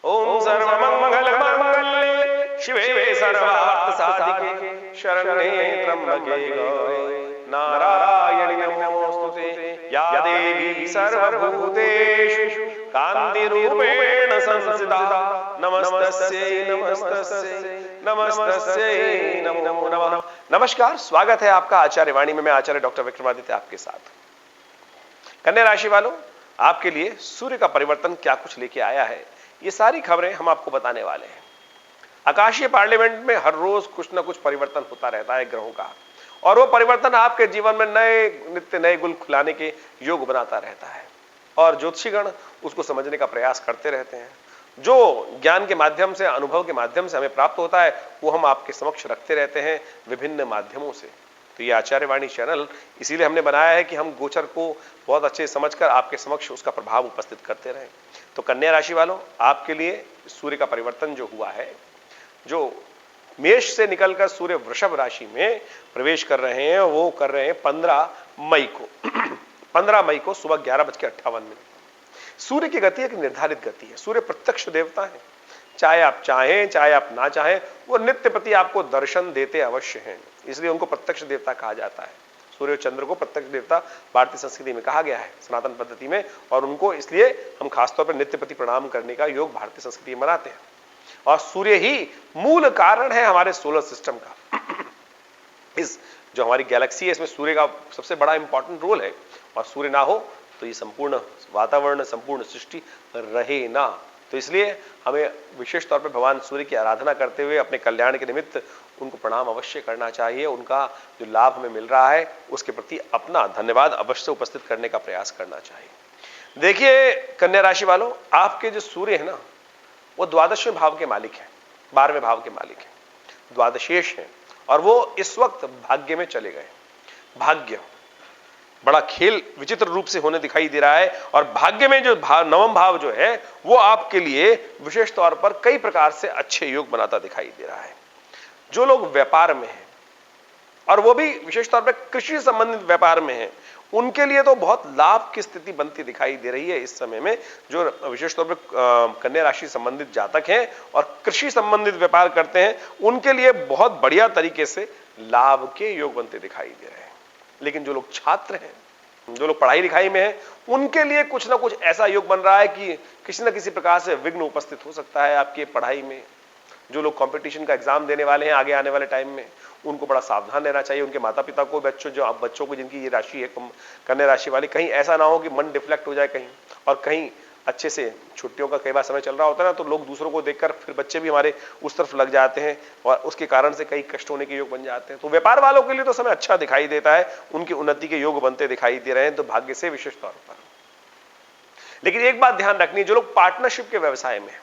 ओम सर्वमंगल मांगल्ये शिवे सर्वार्थ साधिके शरण्ये त्र्यंबके गौरी नारायणि नमोस्तुते या देवी सर्वभूतेषु कान्तिरूपेण संस्थिता नमस्तस्यै नमस्तस्यै नमस्तस्यै नमो नमः। नमस्कार, स्वागत है आपका आचार्य वाणी में। मैं आचार्य डॉक्टर विक्रमादित्य आपके साथ। कन्या राशि वालों, आपके लिए सूर्य का परिवर्तन क्या कुछ लेके आया है, ये सारी खबरें हम आपको बताने वाले हैं। आकाशीय पार्लियामेंट में हर रोज कुछ ना कुछ परिवर्तन होता रहता है ग्रहों का, और वो परिवर्तन आपके जीवन में नित्य नए गुल खुलाने के योग बनाता रहता है, और ज्योतिषीगण उसको समझने का प्रयास करते रहते हैं। जो ज्ञान के माध्यम से, अनुभव के माध्यम से हमें प्राप्त होता है, वो हम आपके समक्ष रखते रहते हैं विभिन्न माध्यमों से। तो ये आचार्यवाणी चैनल इसीलिए हमने बनाया है कि हम गोचर को बहुत अच्छे समझकर आपके समक्ष उसका प्रभाव उपस्थित करते रहें। तो कन्या राशि वालों, आपके लिए सूर्य का परिवर्तन जो हुआ है, जो मेष से निकलकर सूर्य वृषभ राशि में प्रवेश कर रहे हैं, वो कर रहे हैं 15 मई को 15 मई को सुबह 11:58। सूर्य की गति एक निर्धारित गति है। सूर्य प्रत्यक्ष देवता है, चाहे आप चाहें चाहे आप ना चाहें, वो नित्य प्रति आपको दर्शन देते अवश्य हैं, इसलिए उनको प्रत्यक्ष देवता कहा जाता है। सूर्य और चंद्र को प्रत्यक्ष देवता भारतीय संस्कृति में कहा गया है, सनातन पद्धति में, और उनको इसलिए हम खासतौर पर नित्य प्रति प्रणाम करने का योग भारतीय संस्कृति में मनाते हैं। और सूर्य ही मूल कारण है हमारे सोलर सिस्टम का। इस जो हमारी गैलेक्सी है, इसमें सूर्य का सबसे बड़ा इंपॉर्टेंट रोल है, और सूर्य ना हो तो ये संपूर्ण वातावरण, संपूर्ण सृष्टि रहे ना। तो इसलिए हमें विशेष तौर पर भगवान सूर्य की आराधना करते हुए अपने कल्याण के निमित्त उनको प्रणाम अवश्य करना चाहिए। उनका जो लाभ हमें मिल रहा है उसके प्रति अपना धन्यवाद अवश्य उपस्थित करने का प्रयास करना चाहिए। देखिए कन्या राशि वालों, आपके जो सूर्य है ना, वो द्वादशवें भाव के मालिक है, 12वें भाव के मालिक है, द्वादशेष है, और वो इस वक्त भाग्य में चले गए। भाग्य बड़ा खेल विचित्र रूप से होने दिखाई दे रहा है, और भाग्य में जो नवम भाव जो है वो आपके लिए विशेष तौर पर कई प्रकार से अच्छे योग बनाता दिखाई दे रहा है। जो लोग व्यापार में हैं, और वो भी विशेष तौर पर कृषि संबंधित व्यापार में हैं, उनके लिए तो बहुत लाभ की स्थिति बनती दिखाई दे रही है इस समय में। जो विशेष तौर पर कन्या राशि संबंधित जातक हैं और कृषि संबंधित व्यापार करते हैं, उनके लिए बहुत बढ़िया तरीके से लाभ के योग बनते दिखाई दे रहे हैं। लेकिन जो लोग छात्र हैं, जो लोग पढ़ाई लिखाई में हैं, उनके लिए कुछ ना कुछ ऐसा योग बन रहा है कि किसी न किसी प्रकार से विघ्न उपस्थित हो सकता है आपकी पढ़ाई में। जो लोग कंपटीशन का एग्जाम देने वाले हैं आगे आने वाले टाइम में, उनको बड़ा सावधान रहना चाहिए। उनके माता पिता को, बच्चों को जिनकी ये राशि है कन्या राशि वाली, कहीं ऐसा ना हो कि मन डिफ्लेक्ट हो जाए कहीं, और कहीं अच्छे से छुट्टियों का कई बार समय चल रहा होता है ना, तो लोग दूसरों को देखकर फिर बच्चे भी हमारे उस तरफ लग जाते हैं, और उसके कारण से कई कष्ट होने के योग बन जाते हैं। तो व्यापार वालों के लिए तो समय अच्छा दिखाई देता है, उनकी उन्नति के योग बनते दिखाई दे रहे हैं, तो भाग्य से विशेष तौर पर। लेकिन एक बात ध्यान रखनी, जो लोग पार्टनरशिप के व्यवसाय में,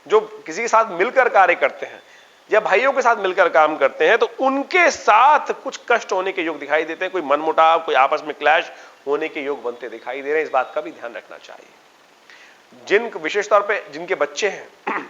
जो किसी के साथ मिलकर कार्य करते हैं या भाइयों के साथ मिलकर काम करते हैं, तो उनके साथ कुछ कष्ट होने के योग दिखाई देते हैं। कोई मनमुटाव, कोई आपस में क्लैश होने के योग बनते दिखाई दे रहे हैं। इस बात का भी ध्यान रखना चाहिए। विशेष तौर पे जिनके बच्चे हैं,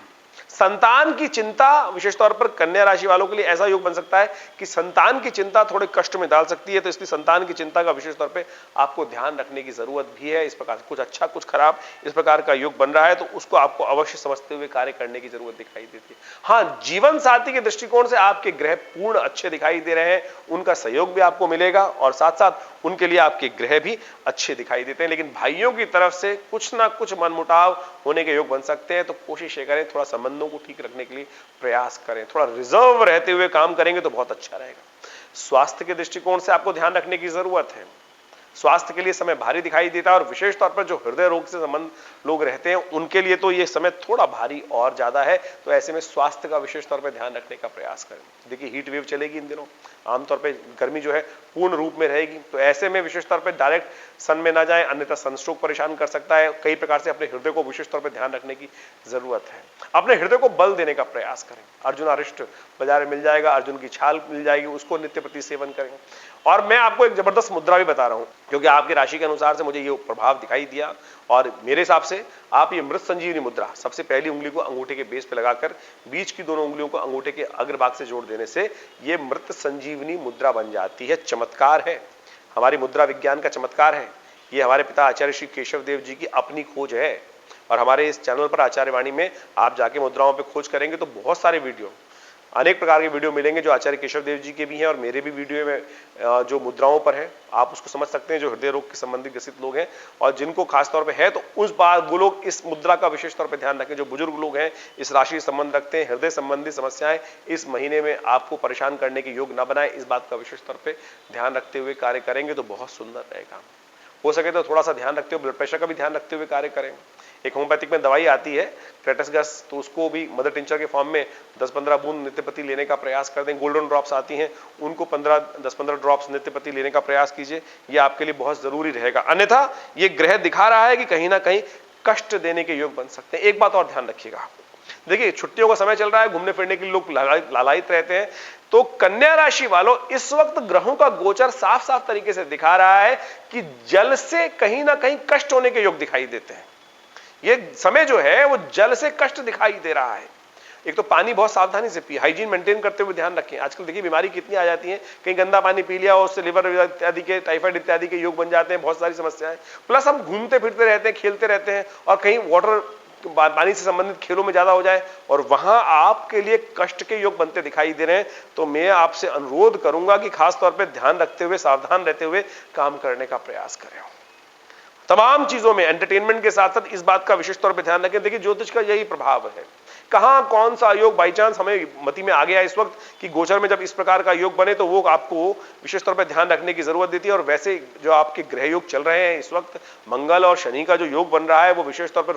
संतान की चिंता विशेष तौर पर कन्या राशि वालों के लिए ऐसा योग बन सकता है कि संतान की चिंता थोड़े कष्ट में डाल सकती है। तो इसलिए संतान की चिंता का विशेष तौर पे आपको ध्यान रखने की जरूरत भी है। इस प्रकार कुछ अच्छा कुछ खराब इस प्रकार का योग बन रहा है, तो उसको आपको अवश्य समझते हुए कार्य करने की जरूरत दिखाई देती है। हाँ, जीवन साथी के दृष्टिकोण से आपके ग्रह पूर्ण अच्छे दिखाई दे रहे हैं, उनका सहयोग भी आपको मिलेगा, और साथ साथ उनके लिए आपके ग्रह भी अच्छे दिखाई देते हैं। लेकिन भाइयों की तरफ से कुछ ना कुछ मनमुटाव होने के योग बन सकते हैं, तो कोशिश ये करें थोड़ा संबंधों को ठीक रखने के लिए प्रयास करें। थोड़ा रिजर्व रहते हुए काम करेंगे तो बहुत अच्छा रहेगा। स्वास्थ्य के दृष्टिकोण से आपको ध्यान रखने की जरूरत है। स्वास्थ्य के लिए समय भारी दिखाई देता है, और विशेष तौर पर जो हृदय रोग से संबंध लोग रहते हैं उनके लिए तो ये समय थोड़ा भारी और ज्यादा है। तो ऐसे में स्वास्थ्य का विशेष तौर पर ध्यान रखने का प्रयास करें। देखिए हीट वेव चलेगी इन दिनों, आमतौर पर गर्मी जो है पूर्ण रूप में रहेगी, तो ऐसे में विशेष तौर पर डायरेक्ट सन में ना जाए, अन्यथा सनस्ट्रोक परेशान कर सकता है। कई प्रकार से अपने हृदय को विशेष तौर पर ध्यान रखने की जरूरत है। अपने हृदय को बल देने का प्रयास करें। अर्जुन अरिष्ट बाजार में मिल जाएगा, अर्जुन की छाल मिल जाएगी, उसको नित्य प्रति सेवन करें। और मैं आपको एक जबरदस्त मुद्रा भी बता रहा हूं, क्योंकि आपकी राशि के अनुसार से मुझे ये प्रभाव दिखाई दिया, और मेरे हिसाब से आप ये मृत संजीवनी मुद्रा सबसे पहली उंगली को अंगूठे के बेस पे लगाकर बीच की दोनों उंगलियों को अंगूठे के अग्रभाग से जोड़ देने से ये मृत संजीवनी मुद्रा बन जाती है। चमत्कार है, हमारी मुद्रा विज्ञान का चमत्कार है। ये हमारे पिता आचार्य श्री केशव देव जी की अपनी खोज है। और हमारे इस चैनल पर आचार्य वाणी में आप जाके मुद्राओं पे खोज करेंगे तो बहुत सारे वीडियो, अनेक प्रकार के वीडियो मिलेंगे जो आचार्य केशव देव जी के भी हैं और मेरे भी वीडियो में जो मुद्राओं पर है आप उसको समझ सकते हैं, जो हृदय रोग के संबंधी ग्रसित लोग हैं और जिनको खास तौर पे है तो उस बात वो लोग इस मुद्रा का विशेष तौर पे ध्यान रखें। जो बुजुर्ग लोग हैं, इस राशि से संबंध रखते हैं, हृदय संबंधी समस्याएं इस महीने में आपको परेशान करने के योग न बनाए, इस बात का विशेष तौर पर ध्यान रखते हुए कार्य करेंगे तो बहुत सुंदर रहेगा। हो सके तो थोड़ा सा ध्यान रखते हुए, ब्लड प्रेशर का भी ध्यान रखते हुए कार्य करें। एक होम्योपैथिक में दवाई आती है क्रेटसगस, तो उसको भी मदर टिंचर के फॉर्म में 10-15 बूंद नित्यपति लेने का प्रयास कर दें। गोल्डन ड्रॉप्स आती हैं, उनको 10-15 ड्रॉप्स नित्यपति लेने का प्रयास कीजिए, ये आपके लिए बहुत जरूरी रहेगा। अन्यथा ये ग्रह दिखा रहा है कि कहीं ना कहीं कष्ट देने के योग बन सकते हैं। एक बात और ध्यान रखिएगा, देखिए छुट्टियों का समय चल रहा है, घूमने फिरने के लिए लोग लालायित रहते हैं, तो कन्या राशि वालों इस वक्त ग्रहों का गोचर साफ साफ तरीके से दिखा रहा है कि जल से कहीं ना कहीं कष्ट होने के योग दिखाई देते हैं। ये समय जो है वो जल से कष्ट दिखाई दे रहा है। एक तो पानी बहुत सावधानी से पिए, हाइजीन मेंटेन करते हुए ध्यान रखें। आजकल देखिए बीमारी कितनी आ जाती है, कहीं गंदा पानी पी लिया और उससे लिवर इत्यादि के, टाइफाइड इत्यादि के योग बन जाते हैं, बहुत सारी समस्याएं। प्लस हम घूमते फिरते रहते हैं, खेलते रहते हैं और कहीं वाटर पानी से संबंधित खेलों में ज्यादा हो जाए और वहां आपके लिए कष्ट के योग बनते दिखाई दे रहे हैं, तो मैं आपसे अनुरोध करूंगा कि खास तौर पे ध्यान रखते हुए, सावधान रहते हुए काम करने का प्रयास करें। तमाम चीजों में एंटरटेनमेंट के साथ साथ इस बात का विशेष तौर पे ध्यान रखें। देखिए ज्योतिष का यही प्रभाव है, कहां कौन सा योग बाई चांस हमें मति में आ गया इस वक्त कि गोचर में जब इस प्रकार का योग बने तो वो आपको विशेष तौर पे ध्यान रखने की जरूरत देती है। और वैसे जो आपके ग्रह योग चल रहे हैं इस वक्त, मंगल और शनि का जो योग बन रहा है वो विशेष तौर पर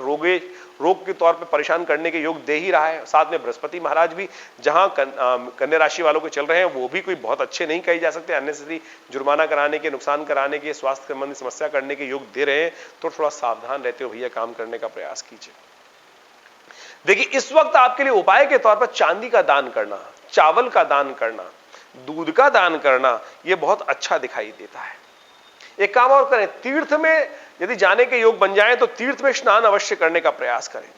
रोग के तौर पर परेशान करने के योग दे ही रहा है। साथ में बृहस्पति महाराज भी जहां कन्या राशि वालों के चल रहे हैं वो भी कोई बहुत अच्छे नहीं कहे जा सकते, अननेसेसरी जुर्माना कराने के, नुकसान कराने के, स्वास्थ्य संबंधी समस्या करने के योग दे रहे हैं, तो थोड़ा सावधान रहते हुए भैया काम करने का प्रयास कीजिए। देखिए इस वक्त आपके लिए उपाय के तौर पर चांदी का दान करना, चावल का दान करना, दूध का दान करना, यह बहुत अच्छा दिखाई देता है। एक काम और करें, तीर्थ में यदि जाने के योग बन जाएं तो तीर्थ में स्नान अवश्य करने का प्रयास करें।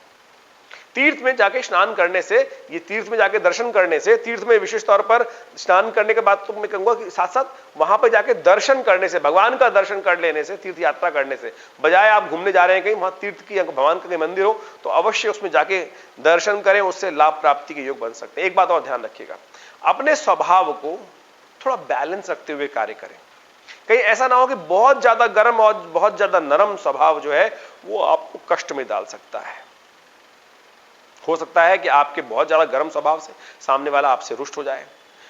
तीर्थ में जाके स्नान करने से, ये तीर्थ में जाके दर्शन करने से, तीर्थ में विशेष तौर पर स्नान करने के बाद तो मैं कहूंगा कि साथ साथ वहां पर जाके दर्शन करने से, भगवान का दर्शन कर लेने से, तीर्थ यात्रा करने से, बजाय आप घूमने जा रहे हैं कहीं, वहां तीर्थ की भगवान का मंदिर हो तो अवश्य उसमें जाके दर्शन करें, उससे लाभ प्राप्ति के योग बन सकते हैं। एक बात और ध्यान रखिएगा, अपने स्वभाव को थोड़ा बैलेंस रखते हुए कार्य करें। कहीं ऐसा ना हो कि बहुत ज्यादा गर्म और बहुत ज्यादा नरम स्वभाव जो है वो आपको कष्ट में डाल सकता है। हो सकता है कि आपके बहुत ज्यादा गर्म स्वभाव से सामने वाला आपसे रुष्ट हो जाए,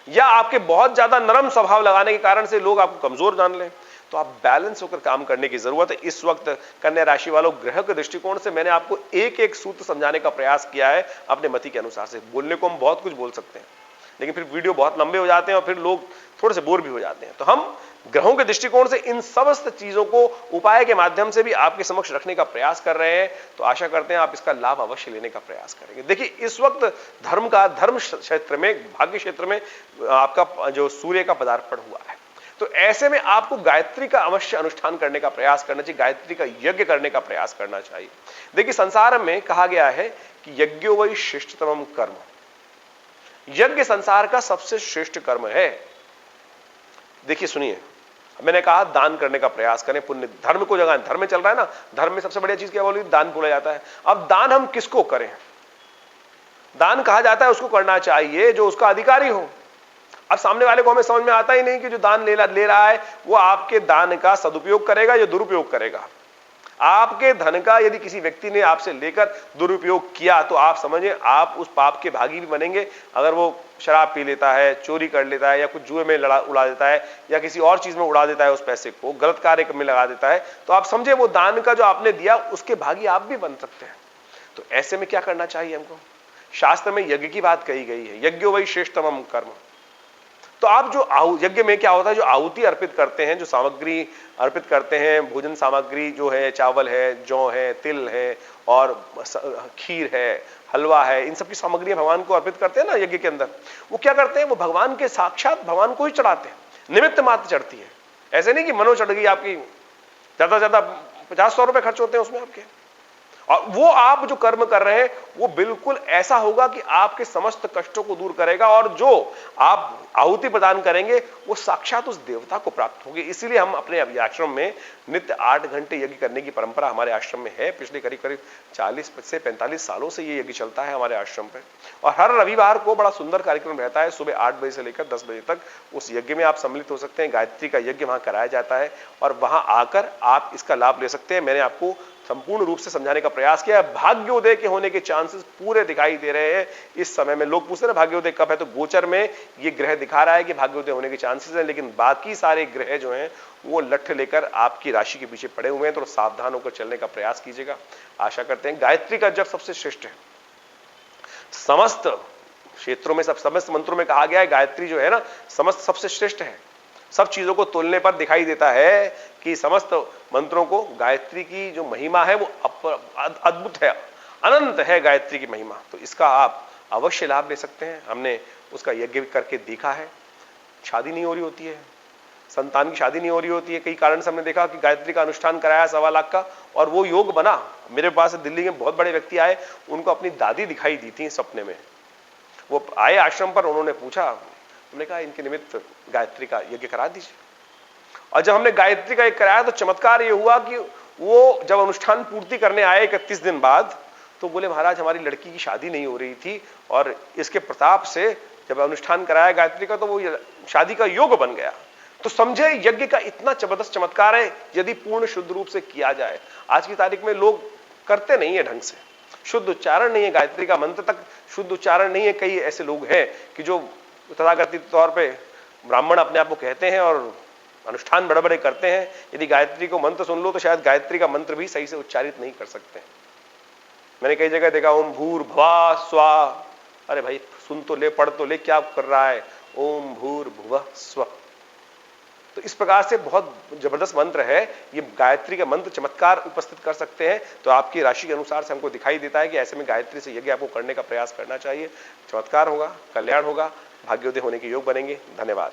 या आपके बहुत ज्यादा नरम स्वभाव लगाने के कारण से लोग आपको कमजोर जान लें। तो आप बैलेंस होकर काम करने की जरूरत है। इस वक्त कन्या राशि वालों ग्रह के दृष्टिकोण से मैंने आपको एक एक सूत्र समझाने का प्रयास किया है अपने मति के अनुसार से। बोलने को हम बहुत कुछ बोल सकते हैं लेकिन फिर वीडियो बहुत लंबे हो जाते हैं और फिर लोग थोड़े से बोर भी हो जाते हैं। तो हम ग्रहों के दृष्टिकोण से इन समस्त चीजों को उपाय के माध्यम से भी आपके समक्ष रखने का प्रयास कर रहे हैं, तो आशा करते हैं आप इसका लाभ अवश्य लेने का प्रयास करेंगे। देखिए इस वक्त धर्म क्षेत्र में, भाग्य क्षेत्र में आपका जो सूर्य का पदार्पण हुआ है, तो ऐसे में आपको गायत्री का अवश्य अनुष्ठान करने का प्रयास करना चाहिए, गायत्री का यज्ञ करने का प्रयास करना चाहिए। देखिए संसार में कहा गया है कि यज्ञो वै श्रेष्ठतमं कर्म, यज्ञ संसार का सबसे श्रेष्ठ कर्म है। देखिए सुनिए, मैंने कहा दान करने का प्रयास करें, पुण्य धर्म को जगाएं। धर्म में चल रहा है ना, धर्म में सबसे बढ़िया चीज क्या बोली? दान बोला जाता है। अब दान हम किसको करें? दान कहा जाता है उसको करना चाहिए जो उसका अधिकारी हो। अब सामने वाले को हमें समझ में आता ही नहीं कि जो दान ले रहा है वो आपके दान का सदुपयोग करेगा या दुरुपयोग करेगा। आपके धन का यदि किसी व्यक्ति ने आपसे लेकर दुरुपयोग किया तो आप समझें आप उस पाप के भागी भी बनेंगे। अगर वो शराब पी लेता है, चोरी कर लेता है, या कुछ जुए में उड़ा देता है, या किसी और चीज में उड़ा देता है, उस पैसे को गलत कार्य में लगा देता है, तो आप समझे वो दान का जो आपने दिया उसके भागी आप भी बन सकते हैं। तो ऐसे में क्या करना चाहिए हमको? शास्त्र में यज्ञ की बात कही गई है, यज्ञो वै श्रेष्ठतमं कर्म। तो आप जो यज्ञ में क्या होता है, जो आहुति अर्पित करते हैं, जो सामग्री अर्पित करते हैं, भोजन सामग्री जो है, चावल है, जौ है, तिल है और खीर है, हलवा है, इन सब की सामग्री भगवान को अर्पित करते हैं ना यज्ञ के अंदर। वो क्या करते हैं, वो भगवान के साक्षात भगवान को ही चढ़ाते हैं, निमित्त मात्र चढ़ती है। ऐसे नहीं कि मनो चढ़ गई आपकी, ज्यादा 50-100 रुपए खर्च होते हैं उसमें आपके। और वो आप जो कर्म कर रहे हैं वो बिल्कुल ऐसा होगा कि आपके समस्त कष्टों को दूर करेगा, और जो आप आहुति प्रदान करेंगे वो साक्षात उस देवता को प्राप्त होगी। इसीलिए हम अपने आश्रम में नित्य 8 घंटे यज्ञ करने की परंपरा हमारे आश्रम में है। पिछले करीब करीब 40 से 45 सालों से ये यज्ञ चलता है हमारे आश्रम पे, और हर रविवार को बड़ा सुंदर कार्यक्रम रहता है। सुबह 8 बजे से लेकर 10 बजे तक उस यज्ञ में आप सम्मिलित हो सकते हैं। गायत्री का यज्ञ वहां कराया जाता है और वहां आकर आप इसका लाभ ले सकते हैं। मैंने आपको संपूर्ण रूप से समझाने का प्रयास किया है। भाग्योदय के होने के चांसेस पूरे दिखाई दे रहे हैं इस समय में। लोग पूछते हैं ना भाग्योदय कब है, तो गोचर में ये ग्रह दिखा रहा है कि भाग्योदय होने के चांसेस है, लेकिन बाकी सारे ग्रह जो हैं वो लठ लेकर आपकी राशि के पीछे पड़े हुए हैं। तो सावधान होकर चलने का प्रयास कीजिएगा। आशा करते हैं गायत्री का जप सबसे श्रेष्ठ है। समस्त क्षेत्रों में, सब समस्त मंत्रों में कहा गया है गायत्री जो है ना समस्त सबसे श्रेष्ठ है। सब चीजों को तोलने पर दिखाई देता है कि समस्त मंत्रों को गायत्री की जो महिमा है वो अद्भुत है, अनंत है गायत्री की महिमा। तो इसका आप अवश्य लाभ ले सकते हैं। हमने उसका यज्ञ करके देखा है। शादी नहीं हो रही होती है, संतान की शादी नहीं हो रही होती है, कई कारण से हमने देखा कि गायत्री का अनुष्ठान कराया 1.25 लाख का और वो योग बना। मेरे पास दिल्ली में बहुत बड़े व्यक्ति आए, उनको अपनी दादी दिखाई दी थी सपने में। वो आए आश्रम पर, उन्होंने पूछा, हमने कहा इनके निमित्त गायत्री का यज्ञ करा दीजिए। और जब हमने गायत्री का यज्ञ कराया तो चमत्कार ये हुआ कि वो जब अनुष्ठान पूर्ति करने आए 31 दिन बाद, तो बोले महाराज हमारी लड़की की शादी नहीं हो रही थी और इसके प्रताप से जब अनुष्ठान कराया गायत्री का तो वो शादी का योग बन गया। तो समझे यज्ञ का इतना जबरदस्त चमत्कार है यदि पूर्ण शुद्ध रूप से किया जाए। आज की तारीख में लोग करते नहीं है ढंग से, शुद्ध उच्चारण नहीं है गायत्री का मंत्र तक, शुद्ध उच्चारण नहीं है। कई ऐसे लोग हैं कि जो तथाकथित तौर पे ब्राह्मण अपने आप को कहते हैं और अनुष्ठान बड़े बड़े करते हैं। यदि गायत्री को मंत्र सुन लो तो शायद गायत्री का मंत्र भी सही से उच्चारित नहीं कर सकते। मैंने कई जगह देखा ओम भूर्भुवः स्वः, अरे भाई सुन तो ले, पढ़ तो ले, क्या कर रहा है, ओम भूर्भुवः स्वः। तो इस प्रकार से बहुत जबरदस्त मंत्र है ये। गायत्री का मंत्र चमत्कार उपस्थित कर सकते हैं। तो आपकी राशि के अनुसार से हमको दिखाई देता है कि ऐसे में गायत्री से यज्ञ आपको करने का प्रयास करना चाहिए। चमत्कार होगा, कल्याण होगा, भाग्योदय होने के योग बनेंगे। धन्यवाद।